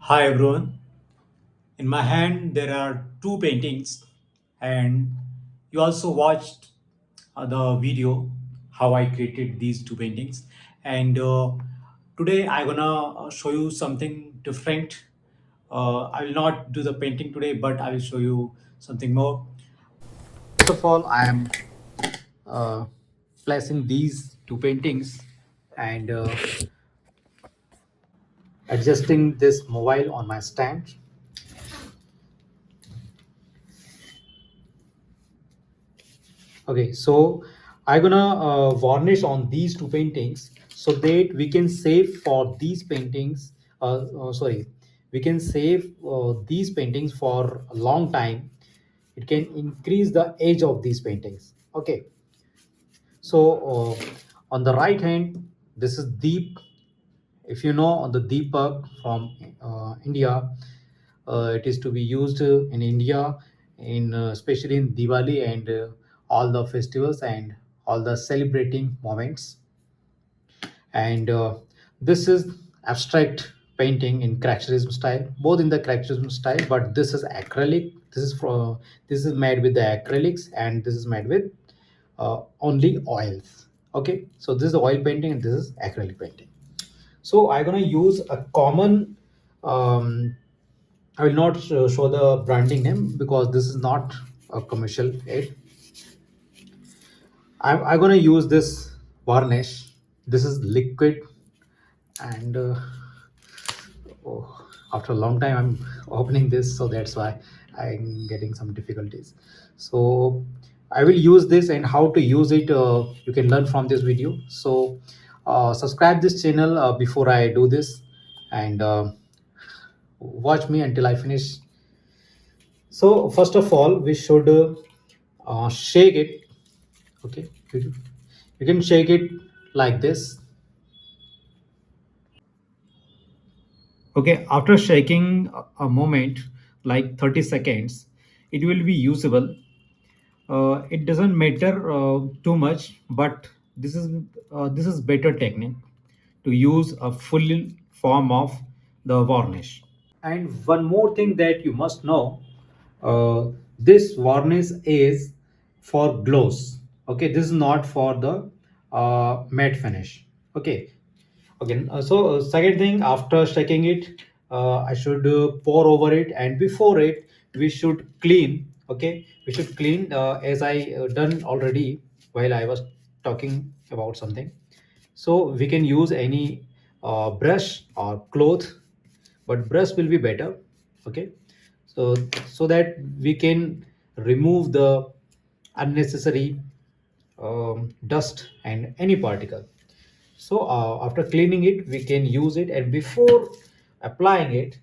Hi everyone. In my hand there are two paintings, and you also watched the video how I created these two paintings. And today I'm gonna show you something different. I will not do the painting today, but I will show you something more. First of all, I am uh, placing these two paintings and adjusting this mobile on my stand. Okay, so I'm gonna varnish on these two paintings so that we can save for these paintings. Sorry, we can save these paintings for a long time. It can increase the age of these paintings. Okay, so on the right hand, this is deep. If you know on the Deepak from India, it is to be used in India, in especially in Diwali and all the festivals and all the celebrating moments. And this is abstract painting in characterism style, both in the characterism style, but this is acrylic. This is made with the acrylics, and this is made with only oils. Okay, so this is the oil painting, and this is acrylic painting. So I'm gonna use a common. I will not show the branding name because this is not a commercial aid. I'm gonna use this varnish. This is liquid, and oh, after a long time I'm opening this, so that's why I'm getting some difficulties. So I will use this, and how to use it you can learn from this video. So subscribe this channel before I do this, and watch me until I finish. So first of all, we should shake it. Okay, you can shake it like this. Okay, after shaking a moment, like 30 seconds, it will be usable. It doesn't matter too much, but this is better technique to use a full form of the varnish. And one more thing that you must know, this varnish is for gloss. Okay, this is not for the matte finish. Okay, okay. So second thing, after shaking it, I should pour over it, and before it, we should clean. Okay, we should clean as I done already while I was talking about something. So we can use any brush or cloth, but brush will be better. Okay, so so that we can remove the unnecessary dust and any particle. So after cleaning it, we can use it, and before applying it,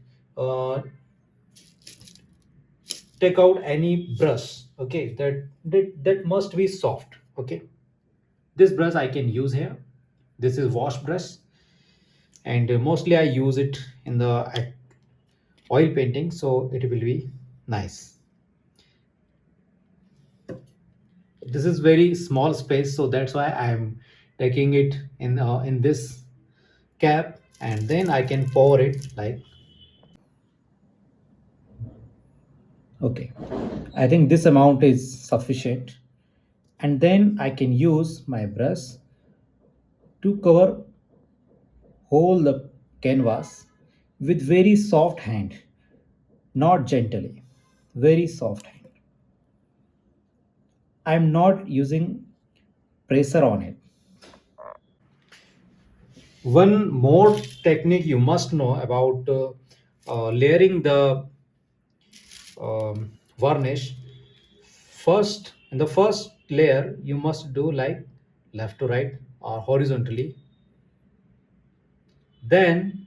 take out any brush. Okay, that must be soft. Okay, this brush I can use here. This is wash brush, and mostly I use it in the oil painting, so it will be nice. This is very small space, so that's why I'm taking it in this cap, and then I can pour it like. Okay, I think this amount is sufficient, and then I can use my brush to cover whole the canvas with very soft hand, not gently, very soft hand. I'm not using pressure on it. One more technique you must know about layering the varnish. First, in the first layer, you must do like left to right or horizontally. Then,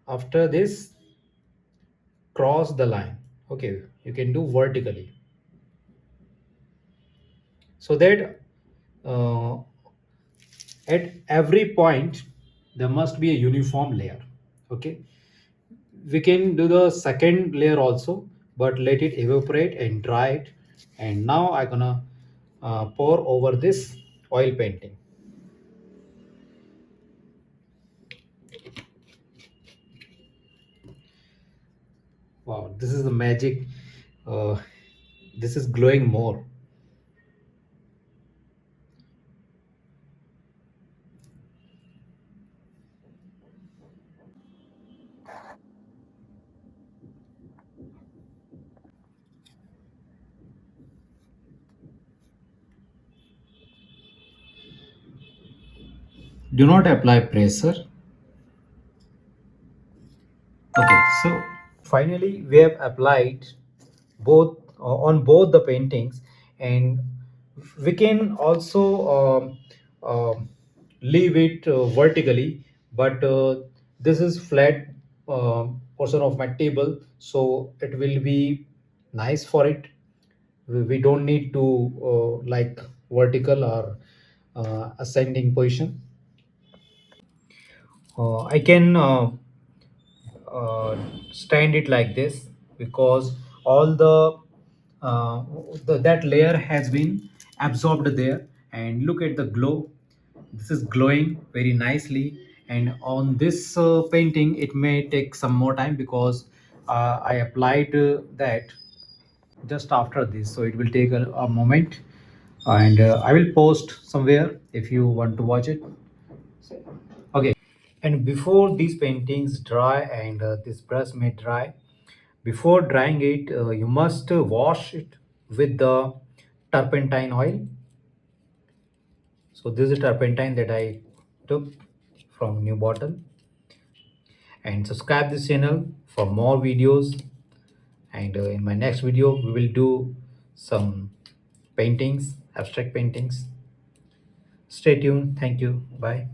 after this, cross the line. Okay, you can do vertically, so that uh, at every point there must be a uniform layer. Okay, we can do the second layer also, but let it evaporate and dry it. And now I'm gonna pour over this oil painting. Wow, this is the magic. uh, this is glowing more. Do not apply pressure. Okay, so finally we have applied both on both the paintings, and we can also leave it vertically, but this is flat portion of my table, so it will be nice for it. We don't need to like vertical or ascending position. I can uh, stand it like this because all uh, that layer has been absorbed there, and look at the glow. This is glowing very nicely, and on this painting it may take some more time because I applied that just after this, so it will take a moment, and I will post somewhere if you want to watch it. Okay, and before these paintings dry and this brush may dry, before drying it, you must wash it with the turpentine oil. So this is turpentine that I took from new bottle. And subscribe this channel for more videos. And in my next video, we will do some paintings, abstract paintings. Stay tuned. Thank you. Bye.